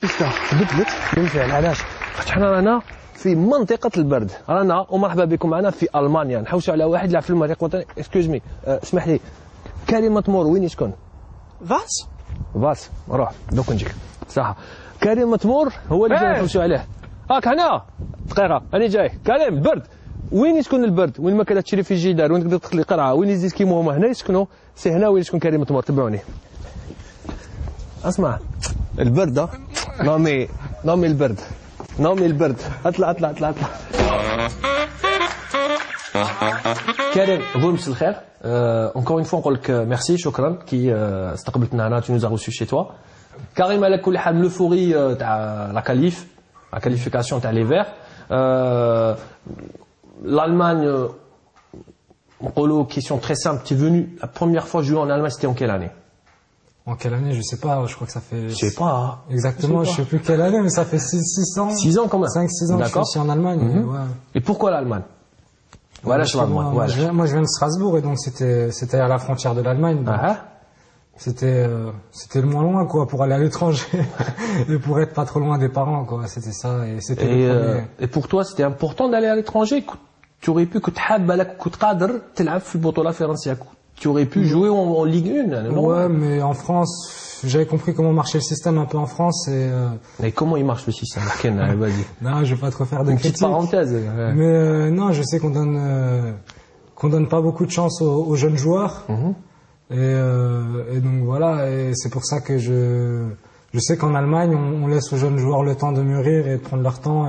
اسمع بدلت بالفعل. علاش؟ حيت حنا رانا في منطقة البرد، رانا ومرحبا بكم معنا في ألمانيا. نحوسوا على واحد يلعب في المريخ الوطني. اسكوز مي، اسمح لي، كريم مطمور وين يسكن؟ فاس روح دوك نجيك صح. كريم مطمور هو اللي جاي نحوسوا عليه. هاك هنا دقيقة أنا جاي. كريم برد، وين يسكن البرد؟ وين ما كان تشري في الجدار، وين تقدر تخلي قرعة، وين يزيد كيما هما هنا يسكنوا، سي هنا وين يسكن كريم مطمور. تبعوني. اسمع البرد نومي البرد، نومي البرد. اطلع اطلع اطلع اطلع. كريم قول مساء الخير. encore une fois نقول لك ميرسي، شكرا كي استقبلتنا هنا. tu nous as reçu chez toi. كريم على كل حال لوفوري تاع لا كاليف، لا كاليفيكاسيون تاع لي فير. l'Allemagne نقولوا question très simple. tu es venu la première fois jouer en Allemagne, c'était en quelle année? En quelle année? Je sais pas, je crois que ça fait... Je sais pas. Exactement, je sais plus quelle année, mais ça fait 6 ans. 6 ans quand même. 5-6 ans que je suis ici en Allemagne. Ouais. Et pourquoi l'Allemagne? Voilà, moi je viens de Strasbourg et donc c'était à la frontière de l'Allemagne. C'était le moins loin quoi, pour aller à l'étranger et pour être pas trop loin des parents quoi. C'était ça et pour toi c'était important d'aller à l'étranger. Tu aurais pu كنت قادر تلعب في البطولة الفرنسية. Tu aurais pu jouer en Ligue 1. Ouais, mais en France, j'avais compris comment marchait le système un peu en France et. Mais comment il marche le système? Vas-y. Non, je vais pas trop faire de critiques. Petite parenthèse. Ouais. Mais non, je sais qu'on donne pas beaucoup de chance aux jeunes joueurs. Et donc voilà, et c'est pour ça que je sais qu'en Allemagne, on laisse aux jeunes joueurs le temps de mûrir et de prendre leur temps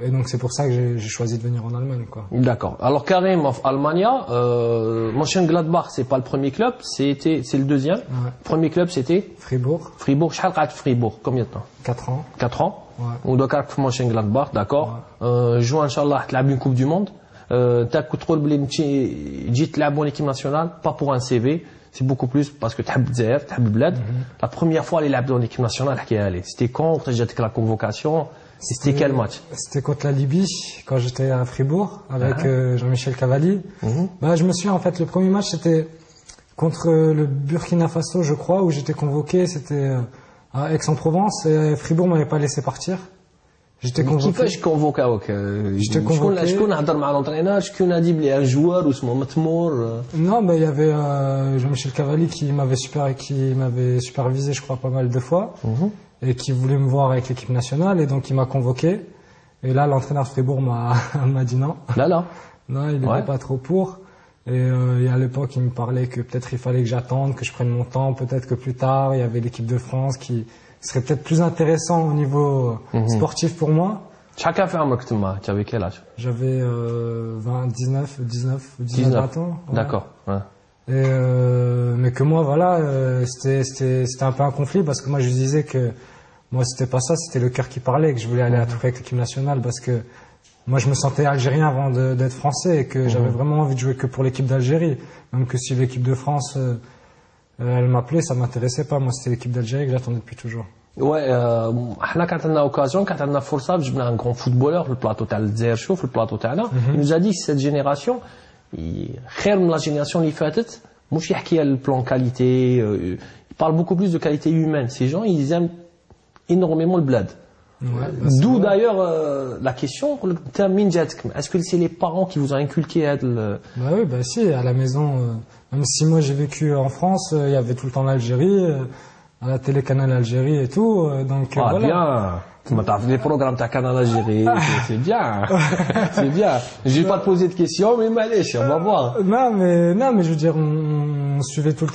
et donc c'est pour ça que j'ai choisi de venir en Allemagne quoi. D'accord. Alors Karim of Almania, Mönchengladbach c'est pas le premier club, c'est le deuxième. Ouais. Premier club c'était Fribourg. شحال قعدت في Fribourg? Combien de temps? 4 ans. 4 ans. Ouais. ودوك راك في Mönchengladbach, d'accord. جوا ان شاء الله تلعب une coupe du monde. تاك تقول بلي جيت تلعب en équipe nationale, pas pour un CV, c'est beaucoup plus parce que تحب الجزائر, تحب البلاد. La première fois اللي لعبت en équipe nationale احكيها لي. C'était quand وقت جاتك la convocation? C'était quel match? C'était contre la Libye, quand j'étais à Fribourg, avec Jean-Michel Cavalli. Bah, je me souviens, en fait, le premier match, c'était contre le Burkina Faso, je crois, où j'étais convoqué. C'était à Aix-en-Provence, et Fribourg m'avait pas laissé partir. J'étais convoqué. كيفاش كونفوكاوك؟ شكون هضر مع l'entraîneur؟ شكون a dit بلي un joueur اسمه متمور؟ Non, mais il y avait Jean-Michel Cavalli qui m'avait supervisé, je crois, pas mal de fois. Et qui voulait me voir avec l'équipe nationale et donc il m'a convoqué et là l'entraîneur Fribourg m'a dit non. Non, il n'était pas trop pour et à l'époque il me parlait que peut-être il fallait que j'attende, que je prenne mon temps, peut-être que plus tard il y avait l'équipe de France qui serait peut-être plus intéressant au niveau sportif pour moi. Chacun fait un مكتوم. Tu avais quel âge? J'avais 19 ans. Ouais. D'accord. Ouais. Mais que moi voilà c'était un peu un conflit parce que moi je disais que moi c'était pas ça, c'était le cœur qui parlait, que je voulais aller à tout prix avec l'équipe nationale parce que moi je me sentais algérien avant d'être français et que j'avais vraiment envie de jouer que pour l'équipe d'Algérie, même que si l'équipe de France elle m'appelait, ça m'intéressait pas. Moi c'était l'équipe d'Algérie que j'attendais depuis toujours. Ouais, احنا كانت عندنا اوكازيون، كانت عندنا فرصه جبنا ان غران فوتبولور في البلاطو تاع الجزائر. شوف البلاطو تاعنا il nous a dit cette génération خير من لا جينيراسيون اللي فاتت. مش يحكي على البلان كاليتي، il parle beaucoup plus de qualité humaine. Ces gens ils aiment énormément le bled. D'où d'ailleurs la question, est-ce que c'est les parents qui vous ont inculqué Bah oui, bah si, à la maison, même si moi j'ai vécu en France, il y avait tout le temps l'Algérie, à la télé-canal Algérie et tout, donc voilà. Bien. Tu m'as fait des programmes de Canal Algérie, c'est bien, c'est bien. Je vais pas te poser de questions, mais allez, on va voir. Non, mais je veux dire, on suit tout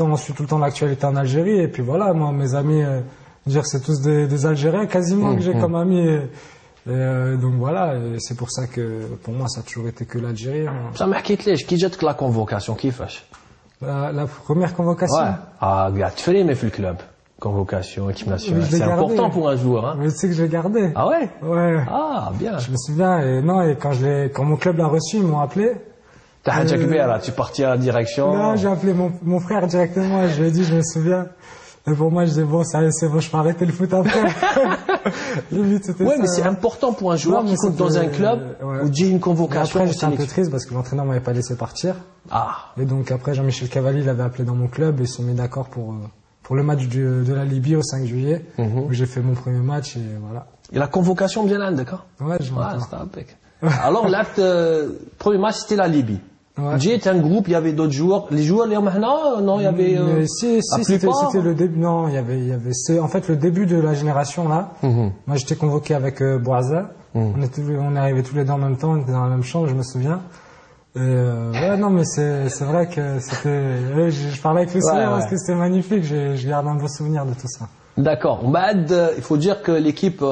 le temps l'actualité en Algérie, et puis voilà, moi, mes amis, dire c'est tous des Algériens quasiment que j'ai comme amis. Donc voilà, c'est pour ça que pour moi ça a toujours été que l'Algérie. Ça m'a حكيتليش كي جاتك la convocation كيفاش؟ La première convocation. Ouais. قاعد تفريمي في الكلوب. Convocation, équipe nationale. C'est important pour un joueur, hein. Mais tu sais que je l'ai gardé. Ah ouais? Ouais. Ah, bien. Je me souviens, et quand mon club l'a reçu, ils m'ont appelé. T'as حاجة كبيرة, tu partis à la direction. Non, j'ai appelé mon frère directement, et je lui ai dit, je me souviens. Et pour moi, je disais, bon, ça c'est bon, je peux arrêter le foot après. Limite, c'était ouais, ça. mais c'est important pour un joueur qui compte dans un club où j'ai une convocation. Après, j'étais un peu triste parce que l'entraîneur m'avait pas laissé partir. Ah. Et donc après, Jean-Michel Cavalli l'avait appelé dans mon club et ils se sont mis d'accord pour le match de la Libye au 5 juillet, où j'ai fait mon premier match et voilà. Et la convocation bien là, d'accord? Ouais, je m'entends. c'était impec. Alors là, premier match, c'était la Libye. Ouais. J'ai un groupe, il y avait d'autres joueurs. Les joueurs, les maintenant, non, il y avait. Mais si, c'était le début. Non, il y avait. En fait, le début de la génération là. Moi, j'étais convoqué avec Boaza. On est arrivés tous les deux en même temps, on était dans la même chambre, je me souviens. Ouais, non, mais c'est vrai que c'était. Je parlais avec le sourire parce que c'était magnifique. Je garde un beau souvenir de tout ça. D'accord. Il faut dire que l'équipe.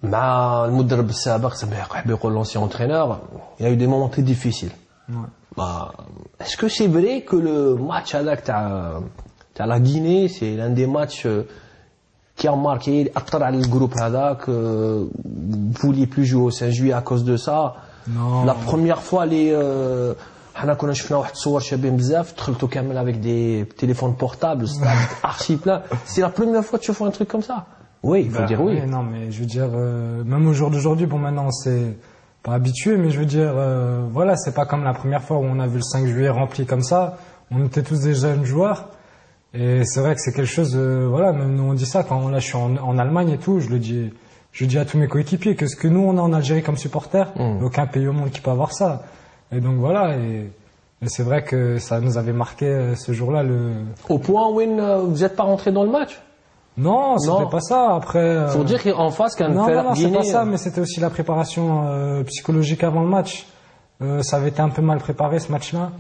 مع المدرب السابق سمح يقول l'ancien entraîneur, il y a eu des moments très difficiles. Est-ce que c'est vrai que le match avec la Guinée, c'est l'un des matchs qui a marqué أكثر على الجروب هذاك, vous vouliez plus jouer au 5 juillet à cause de ça? Non. La première fois حنا كنا شفنا واحد الصور شابين بزاف, دخلتوا كامل avec des téléphones portables, c'était archi plein. C'est la première fois que tu fais un truc comme ça? Oui, il faut dire oui. Non, mais je veux dire, même au jour d'aujourd'hui, bon maintenant c'est pas habitué, mais je veux dire, voilà, c'est pas comme la première fois où on a vu le 5 juillet rempli comme ça. On était tous des jeunes joueurs, et c'est vrai que c'est quelque chose, voilà, même nous on dit ça quand là je suis en Allemagne et tout, je dis à tous mes coéquipiers que ce que nous on a en Algérie comme supporters, aucun pays au monde qui peut avoir ça. Et donc voilà, et c'est vrai que ça nous avait marqué ce jour-là. Au point où vous n'êtes pas rentré dans le match? Non, c'était pas ça. Après, faut dire qu'en face, non, c'est pas ça, mais c'était aussi la préparation psychologique avant le match. Ça avait été un peu mal préparé ce match-là.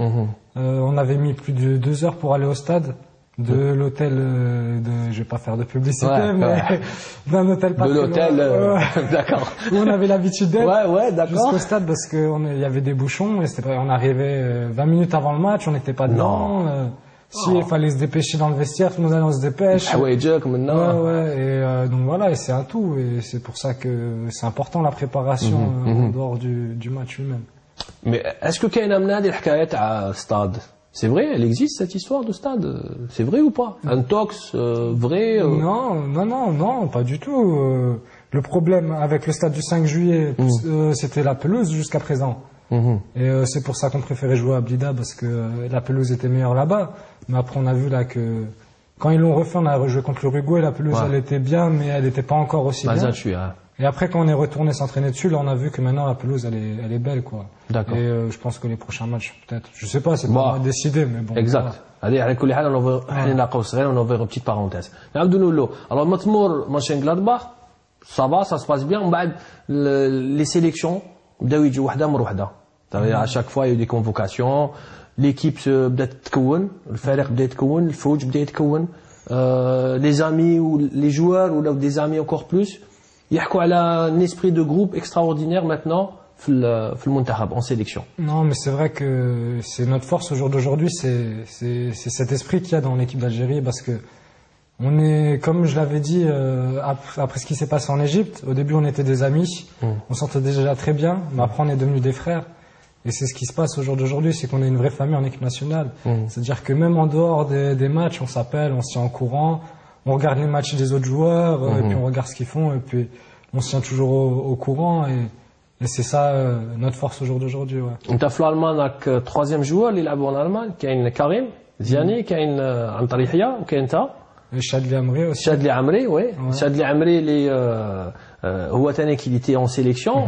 On avait mis plus de 2 heures pour aller au stade de l'hôtel je vais pas faire de publicité, mais d'un hôtel pas de l'hôtel, d'accord. Où on avait l'habitude d'être. Ouais, d'accord. Jusqu'au stade parce que il y avait des bouchons et on arrivait 20 minutes avant le match, on n'était pas dedans. Si il fallait se dépêcher dans le vestiaire, tout le monde allait, on se dépêche. Et donc voilà, et c'est un tout, et c'est pour ça que c'est important la préparation en dehors du match lui-même. Mais est-ce que كاين من هذه الحكايات على stade? C'est vrai, elle existe cette histoire de stade. C'est vrai ou pas? Un tox vrai? Non, pas du tout. Le problème avec le stade du 5 juillet, c'était la pelouse jusqu'à présent. Et c'est pour ça qu'on préférait jouer à Blida parce que la pelouse était meilleure là-bas. Mais après on a vu là que quand ils l'ont refait, on a rejoué contre l'Uruguay, la pelouse elle était bien, mais elle n'était pas encore aussi bien. Et après quand on est retourné s'entraîner dessus, là on a vu que maintenant la pelouse elle est belle quoi. D'accord. Et je pense que les prochains matchs peut-être, je sais pas, c'est pas moi décidé, mais bon. Exact. Allez, على كل حال on va ouvrir une petite parenthèse. Alors Matmour Mönchengladbach, ça se passe bien. Les sélections بداو يجوا وحده مر وحده. À chaque fois il y a eu des convocations. L'équipe بدات تتكون, الفريق بدا يتكون, الفوج بدا يتكون, les amis ou les joueurs ou des amis encore plus يحكوا على un esprit de groupe extraordinaire maintenant في المنتخب en sélection. Non, mais c'est vrai que c'est notre force au jour d'aujourd'hui, c'est cet esprit qu'il y a dans l'équipe d'Algérie parce que on est, comme je l'avais dit après ce qui s'est passé en Égypte, au début on était des amis, on s'entendait déjà très bien, mais après on est devenus des frères. Et c'est ce qui se passe au jour d'aujourd'hui, c'est qu'on est une vraie famille en équipe nationale. C'est-à-dire que même en dehors des matchs, on s'appelle, on se tient au courant, on regarde les matchs des autres joueurs, et puis on regarde ce qu'ils font, et puis on se tient toujours au courant. Et c'est ça notre force au jour d'aujourd'hui. انت في الالمان راك troisième joueur اللي يلعبوا en Allemagne, كاين كريم زياني, كاين عن طريق يحيى, وكاين انت Chadli Amri aussi. Chadli Amri, oui. Chadli Amri, هو ثاني qui était en sélection.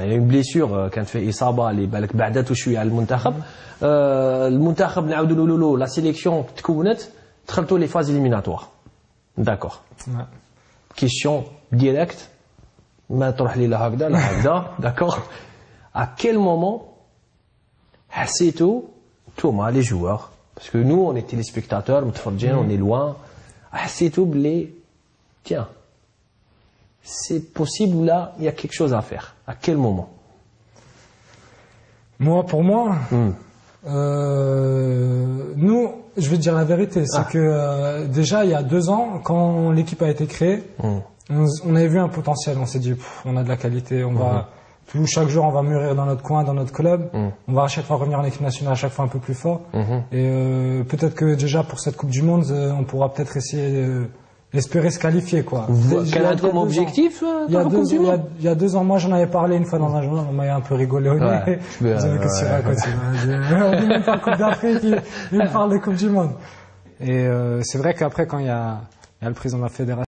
Il y a une blessure كانت في إصابة اللي بالك بعدته شوية على المنتخب. المنتخب نعاودوا نقولوا لا sélection تكونت, دخلتوا les phases éliminatoires. D'accord. Question directe. ما تروح لي لا هكذا لا هكذا. D'accord. À quel moment حسيتوا توما les joueurs, parce que nous on est téléspectateurs, متفرجين, on est loin. حسيتوا بلي tiens, c'est possible là, il y a quelque chose à faire. À quel moment? Pour moi, nous, je vais te dire la vérité, c'est que déjà il y a 2 ans, quand l'équipe a été créée, on avait vu un potentiel, on s'est dit on a de la qualité, on va chaque jour on va mûrir dans notre coin, dans notre club, on va à chaque fois revenir en équipe nationale, à chaque fois un peu plus fort. Et peut-être que déjà pour cette Coupe du Monde, on pourra peut-être essayer espérer se qualifier quoi. Quel est comme objectif il y a 2 ans, moi j'en avais parlé une fois dans un journal, on m'a un peu rigolé au nez. Je disais que c'est on dit même pas Coupe d'Afrique, il me parle de Coupe du Monde. Et c'est vrai qu'après, quand il y a le président de la fédération